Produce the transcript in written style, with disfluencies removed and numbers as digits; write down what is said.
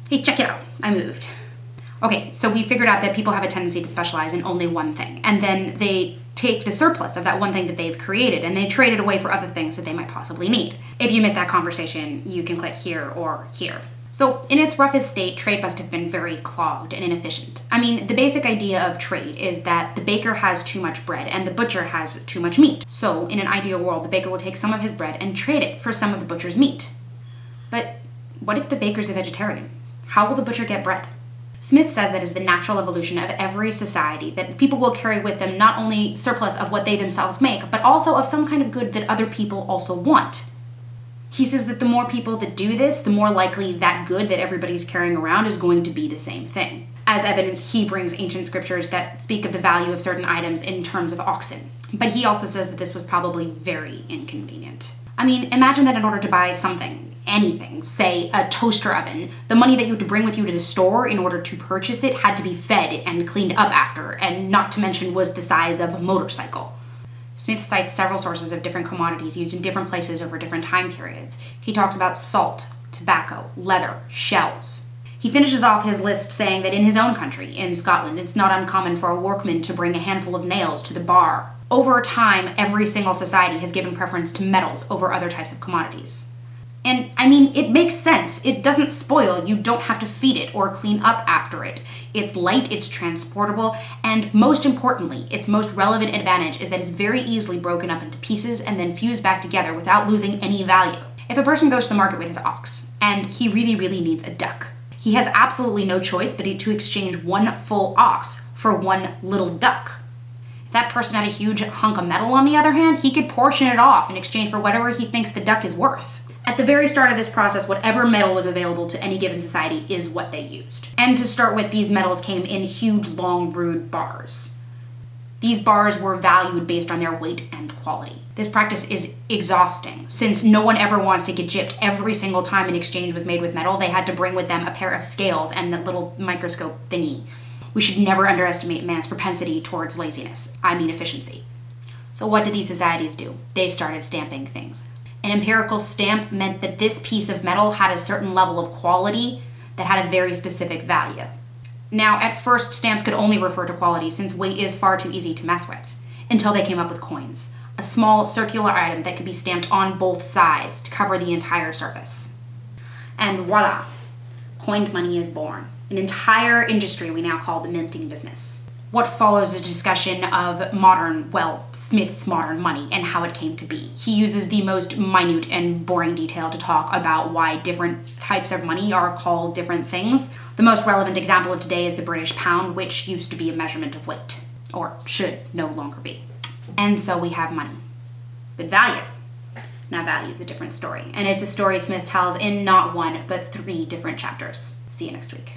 Hey, check it out. I moved. Okay, so we figured out that people have a tendency to specialize in only one thing, and then they take the surplus of that one thing that they've created and they trade it away for other things that they might possibly need. If you missed that conversation, you can click here or here. So in its roughest state, trade must have been very clogged and inefficient. I mean, the basic idea of trade is that the baker has too much bread and the butcher has too much meat. So in an ideal world, the baker will take some of his bread and trade it for some of the butcher's meat. But what if the baker's a vegetarian? How will the butcher get bread? Smith says that is the natural evolution of every society, that people will carry with them not only surplus of what they themselves make, but also of some kind of good that other people also want. He says that the more people that do this, the more likely that good that everybody's carrying around is going to be the same thing. As evidence, he brings ancient scriptures that speak of the value of certain items in terms of oxen. But he also says that this was probably very inconvenient. I mean, imagine that in order to buy something, anything, say a toaster oven, the money that you had to bring with you to the store in order to purchase it had to be fed and cleaned up after, and not to mention was the size of a motorcycle. Smith cites several sources of different commodities used in different places over different time periods. He talks about salt, tobacco, leather, shells. He finishes off his list saying that in his own country, in Scotland, it's not uncommon for a workman to bring a handful of nails to the bar. Over time, every single society has given preference to metals over other types of commodities. And, I mean, it makes sense. It doesn't spoil. You don't have to feed it or clean up after it. It's light, it's transportable, and most importantly, its most relevant advantage is that it's very easily broken up into pieces and then fused back together without losing any value. If a person goes to the market with his ox, and he really, really needs a duck, he has absolutely no choice but to exchange one full ox for one little duck. If that person had a huge hunk of metal, on the other hand, he could portion it off in exchange for whatever he thinks the duck is worth. At the very start of this process, whatever metal was available to any given society is what they used. And to start with, these metals came in huge, long, brewed bars. These bars were valued based on their weight and quality. This practice is exhausting. Since no one ever wants to get gypped, every single time an exchange was made with metal, they had to bring with them a pair of scales and that little microscope thingy. We should never underestimate man's propensity towards laziness. I mean efficiency. So what did these societies do? They started stamping things. An empirical stamp meant that this piece of metal had a certain level of quality that had a very specific value. Now, at first, stamps could only refer to quality since weight is far too easy to mess with, until they came up with coins, a small circular item that could be stamped on both sides to cover the entire surface. And voila, coined money is born, an entire industry we now call the minting business. What follows is a discussion of Smith's modern money and how it came to be. He uses the most minute and boring detail to talk about why different types of money are called different things. The most relevant example of today is the British pound, which used to be a measurement of weight, or should no longer be. And so we have money. But value. Now value is a different story, and it's a story Smith tells in not one, but 3 different chapters. See you next week.